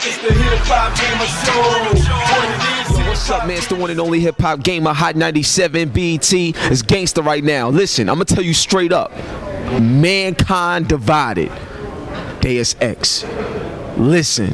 It's the HipHopGamer Show. Yo, what's up, man? It's the one and only Hip Hop Gamer, Hot 97 BT. It's gangster right now. Listen, I'm gonna tell you straight up. Mankind divided. Deus Ex. Listen,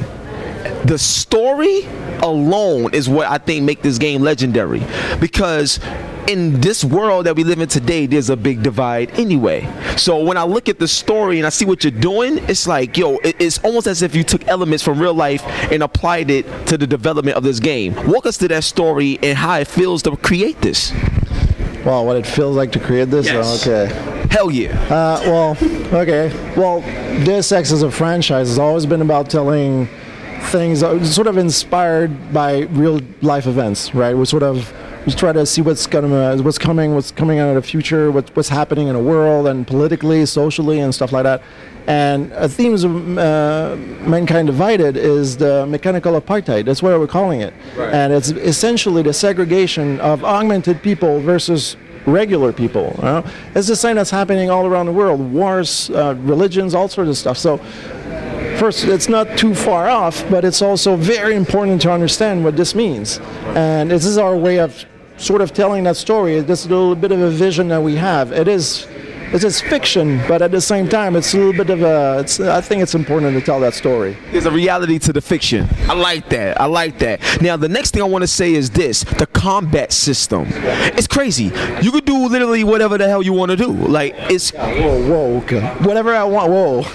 the story alone is what I think make this game legendary, because in this world that we live in today, there's a big divide anyway. So when I look at the story and I see what you're doing, it's like, yo, it's almost as if you took elements from real life and applied it to the development of this game. Walk us through that story and how it feels to create this. Well, what it feels like to create this? Yes. Okay. Hell yeah. Well, Deus Ex as a franchise has always been about telling things sort of inspired by real life events, right? We try to see what's coming out of the future, what's happening in the world and politically, socially, and stuff like that. And themes of Mankind Divided is the mechanical apartheid. That's what we're calling it. Right. And it's essentially the segregation of augmented people versus regular people. It's the same that's happening all around the world. Wars, religions, all sorts of stuff. So first, it's not too far off, but it's also very important to understand what this means. And this is our way of sort of telling that story. This is a little bit of a vision that we have. It is fiction, but at the same time, it's a little bit of a. I think it's important to tell that story. There's a reality to the fiction. I like that. I like that. Now, the next thing I want to say is this: the combat system. It's crazy. You could do literally whatever the hell you want to do. Like it's. Whoa, okay. Whatever I want. Whoa.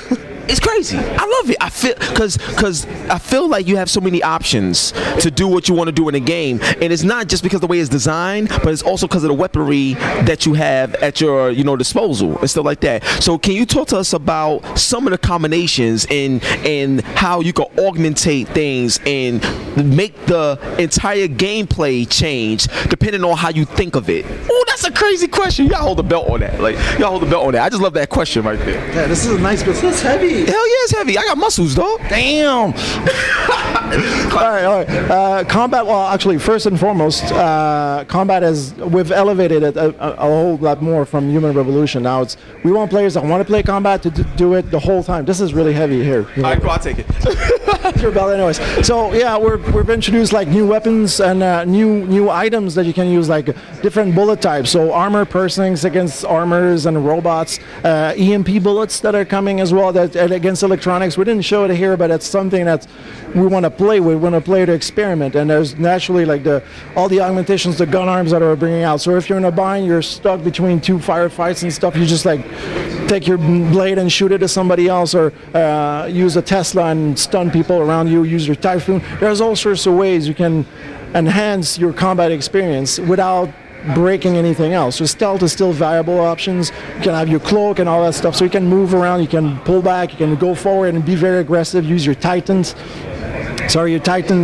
It's crazy. I love it. I feel because I feel like you have so many options to do what you want to do in a game, and it's not just because of the way it's designed, but it's also because of the weaponry that you have at your disposal and stuff like that. So can you talk to us about some of the combinations and how you can augmentate things and make the entire gameplay change depending on how you think of it? Oh, that's a crazy question. Y'all hold the belt on that. Like y'all hold the belt on that. I just love that question right there. Yeah, this is a nice, but it's heavy. Hell yeah, it's heavy. I got muscles, dog. Damn. all right. Combat. Well, actually, first and foremost, combat we've elevated it a whole lot more from Human Revolution. Now we want players that want to play combat to do it the whole time. This is really heavy here. All right, cool, I'll take it. It's your belt, anyways. So yeah, we've introduced like new weapons and new items that you can use, like different bullet types. So armor piercings against armors and robots, EMP bullets that are coming as well. That against electronics. We didn't show it here, but it's something that we want to play with. We want to play to experiment. And there's naturally like all the augmentations, the gun arms that are bringing out. So if you're in a bind, you're stuck between two firefights and stuff. You just like take your blade and shoot it to somebody else, or use a Tesla and stun people around you. Use your Typhoon. There's all sorts of ways you can enhance your combat experience without breaking anything else. So stealth is still viable options. You can have your cloak and all that stuff, so you can move around, you can pull back, you can go forward and be very aggressive. Use your Titan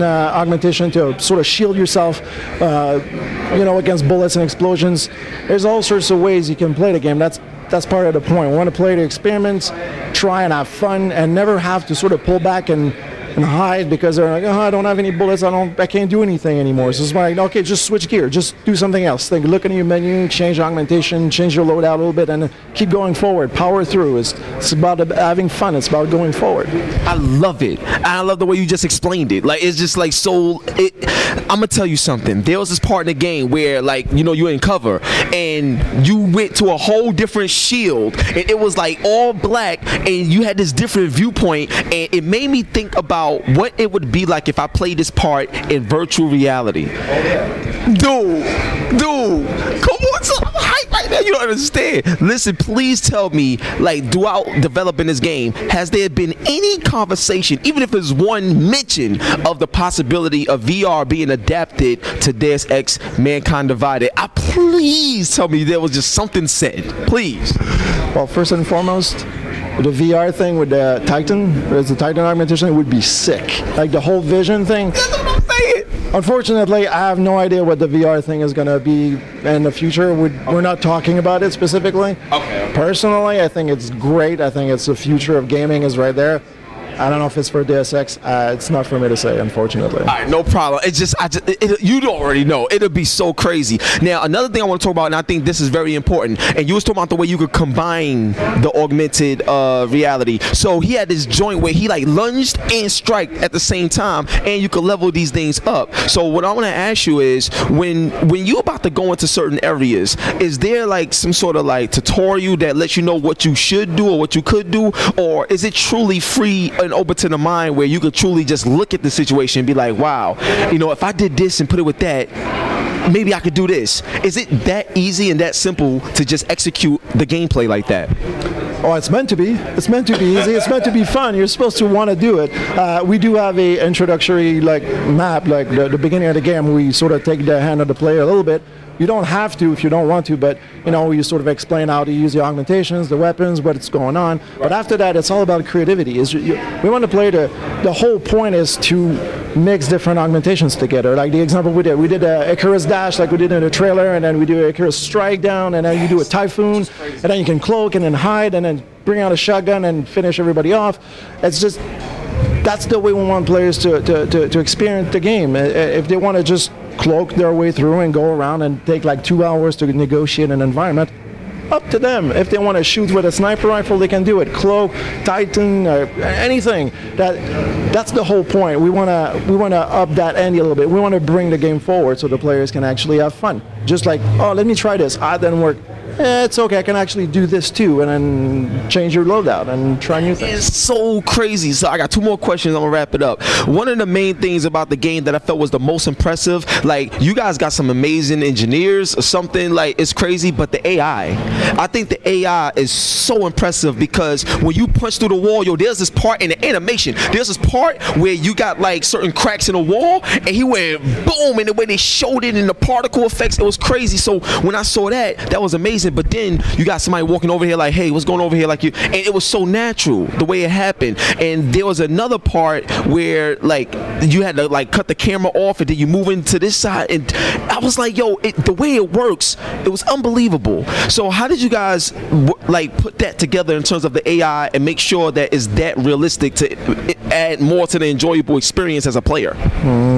augmentation to sort of shield yourself, against bullets and explosions. There's all sorts of ways you can play the game. That's part of the point. We want to play to experiment, try and have fun, and never have to sort of pull back and hide because they're like, oh, I don't have any bullets, I can't do anything anymore. So it's like, okay, just switch gear, just do something else. Like, look at your menu, change augmentation, change your loadout a little bit, and keep going forward. Power through. It's about having fun. It's about going forward. I love it. I love the way you just explained it. Like, it's just like so. I'm gonna tell you something. There was this part in the game where, like, you're in cover and you went to a whole different shield, and it was like all black, and you had this different viewpoint, and it made me think about what it would be like if I played this part in virtual reality. Dude, come on, so I'm hyped right now. You don't understand. Listen, please tell me, like, throughout developing this game, has there been any conversation, even if it's one mention, of the possibility of VR being adapted to Deus Ex Mankind Divided? Please tell me there was just something said. Please. Well, first and foremost, the VR thing with the Titan, there's the Titan augmentation, it would be sick. Like the whole vision thing. That's what I'm saying. Unfortunately, I have no idea what the VR thing is going to be in the future. We're not talking about it specifically. Okay. Personally, I think it's great. I think it's the future of gaming is right there. I don't know if it's for Deus Ex. It's not for me to say, unfortunately. All right, no problem. It's just, you already know. It'll be so crazy. Now, another thing I want to talk about, and I think this is very important, and you was talking about the way you could combine the augmented reality. So he had this joint where he like lunged and striked at the same time, and you could level these things up. So what I want to ask you is, when you're about to go into certain areas, is there like some sort of like tutorial that lets you know what you should do or what you could do, or is it truly free and open to the mind where you could truly just look at the situation and be like, wow, you know, if I did this and put it with that, maybe I could do this? Is it that easy and that simple to just execute the gameplay like that? Oh, it's meant to be. It's meant to be easy. It's meant to be fun. You're supposed to want to do it. We do have a introductory like map, like the beginning of the game. We sort of take the hand of the player a little bit. You don't have to if you don't want to, but you know, you sort of explain how to use the augmentations, the weapons, what's going on. But after that, it's all about creativity. We want to play the whole point is to mix different augmentations together. Like the example we did a Icarus dash, like we did in the trailer, and then we do a Icarus strike down, and then you do a typhoon, and then you can cloak and then hide, and then bring out a shotgun and finish everybody off. It's just, that's the way we want players to experience the game. If they want to just cloak their way through and go around and take like 2 hours to negotiate an environment, up to them. If they want to shoot with a sniper rifle, they can do it. Cloak, Titan, anything. That's the whole point. We wanna up that ante a little bit. We want to bring the game forward so the players can actually have fun. Just like, oh, let me try this. Ah, it didn't work. It's okay, I can actually do this too, and then change your loadout and try new things. It's so crazy. So I got 2 more questions. I'm gonna wrap it up. One of the main things about the game that I felt was the most impressive, like you guys got some amazing engineers or something, like it's crazy, but the AI, I think the AI is so impressive because when you punch through the wall, yo, there's this part in the animation, there's this part where you got like certain cracks in the wall, and he went boom, and the way they showed it in the particle effects, it was crazy. So when I saw that, that was amazing. But then you got somebody walking over here like, hey, what's going over here, like you, and it was so natural the way it happened. And there was another part where like you had to like cut the camera off, and then you move into this side, and I was like, yo, the way it works, it was unbelievable. So how did you guys like put that together in terms of the AI and make sure that it's that realistic to add more to the enjoyable experience as a player?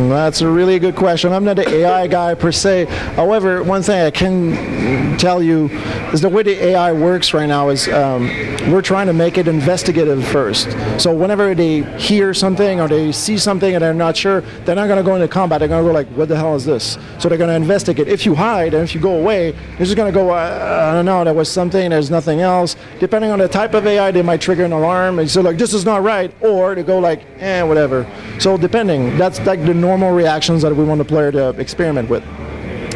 That's a really good question. I'm not the AI guy per se. However, one thing I can tell you is the way the AI works right now is we're trying to make it investigative first. So whenever they hear something or they see something and they're not sure, they're not going to go into combat. They're going to go like, what the hell is this? So they're going to investigate. If you hide and if you go away, they're just going to go, I don't know, there was something, there's nothing else. Depending on the type of AI, they might trigger an alarm and say like, this is not right. Or they go like, whatever. So depending, that's like the normal reactions that we want the player to experiment with.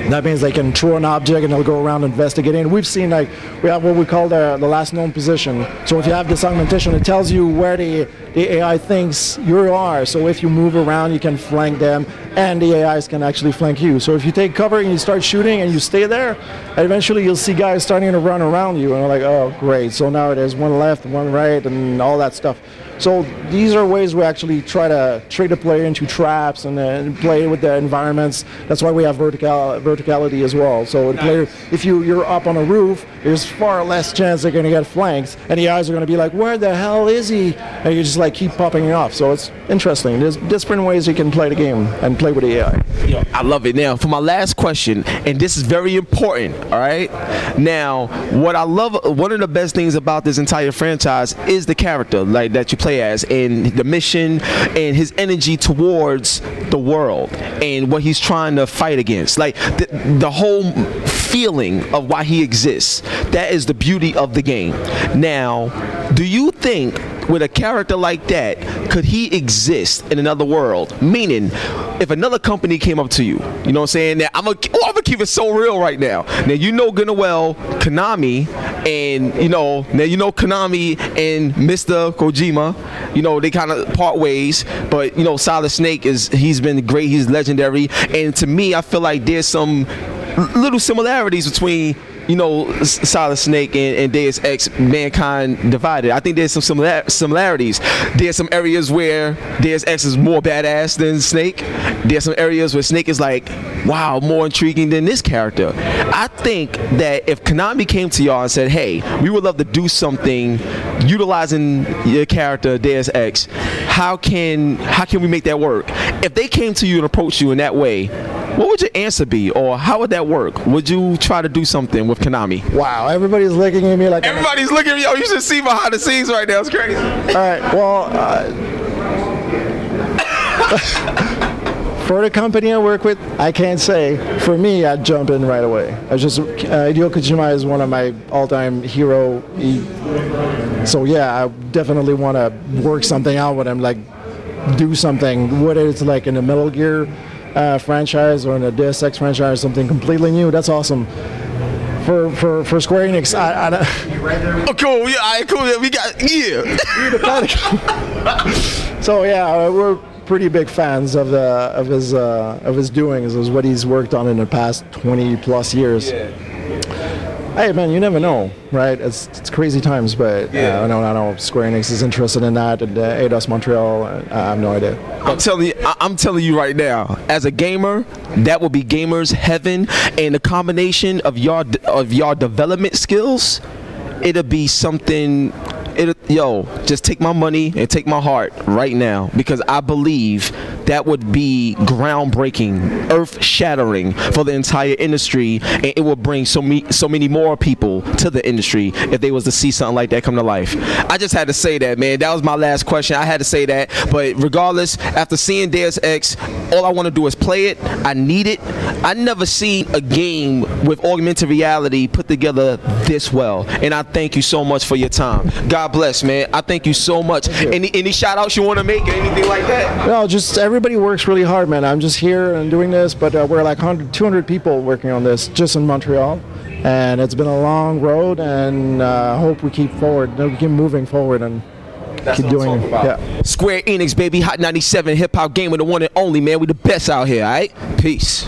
That means they can throw an object and they'll go around investigating. We've seen like, we have what we call the last known position. So if you have this augmentation, it tells you where the AI thinks you are. So if you move around, you can flank them, and the AIs can actually flank you. So if you take cover and you start shooting and you stay there, eventually you'll see guys starting to run around you, and you're like, oh great, so now there's one left, one right, and all that stuff. So these are ways we actually try to trick the player into traps and play with the environments. That's why we have verticality as well. So the player, if you're up on a roof, there's far less chance they're going to get flanked, and the eyes are going to be like, where the hell is he? And you just like keep popping it off. So it's interesting. There's different ways you can play the game and play with the AI. Yo, I love it. Now, for my last question, and this is very important, all right? Now, what I love, one of the best things about this entire franchise is the character like that you play as, and the mission, and his energy towards the world, and what he's trying to fight against. Like, the whole feeling of why he exists. That is the beauty of the game. Now, do you think with a character like that, could he exist in another world? Meaning, if another company came up to you, you know what I'm saying? Now, I'm gonna keep it so real right now. Now, you know good and well, Konami, and Konami and Mr. Kojima, you know, they kind of part ways, but you know, Solid Snake he's been great, he's legendary, and to me, I feel like there's some little similarities between, you know, Solid Snake and Deus Ex, Mankind Divided. I think there's some similarities. There's some areas where Deus Ex is more badass than Snake. There's some areas where Snake is like, wow, more intriguing than this character. I think that if Konami came to y'all and said, hey, we would love to do something utilizing your character Deus Ex, how can we make that work? If they came to you and approached you in that way, what would your answer be, or how would that work? Would you try to do something with Konami? Wow, everybody's looking at me like everybody's looking at me. Yo, you should see behind the scenes right now. It's crazy. All right, well, for the company I work with, I can't say. For me, I'd jump in right away. Hideo Kojima is one of my all-time hero. So yeah, I definitely want to work something out with him, like do something, whether it's like in the Metal Gear franchise or in a Deus Ex franchise, something completely new. That's awesome. For Square Enix, I oh, cool. Yeah, all right, cool. Yeah, we got So yeah, we're pretty big fans of his doings, is what he's worked on in the past 20+ years. Yeah. Hey man, you never know, right? It's crazy times, but I know Square Enix is interested in that, and Eidos Montreal, I have no idea. I'm telling you right now, as a gamer, that will be gamers' heaven, and the combination of your development skills, it'll be something. Yo, just take my money and take my heart right now, because I believe that would be groundbreaking, earth-shattering for the entire industry, and it will bring so many more people to the industry if they was to see something like that come to life. I just had to say that, man. That was my last question. I had to say that, but regardless, after seeing Deus Ex, all I want to do is play it. I need it. I never seen a game with augmented reality put together this well, and I thank you so much for your time. God bless, man. I thank you so much. Any shout outs you want to make or anything like that? No, just everybody works really hard, man. I'm just here and doing this, but we're like 200 people working on this just in Montreal, and it's been a long road, and hope we keep moving forward and keep doing it. Yeah. Square Enix, baby. Hot 97 hip hop gamer, the one and only, man. We the best out here, all right? Peace.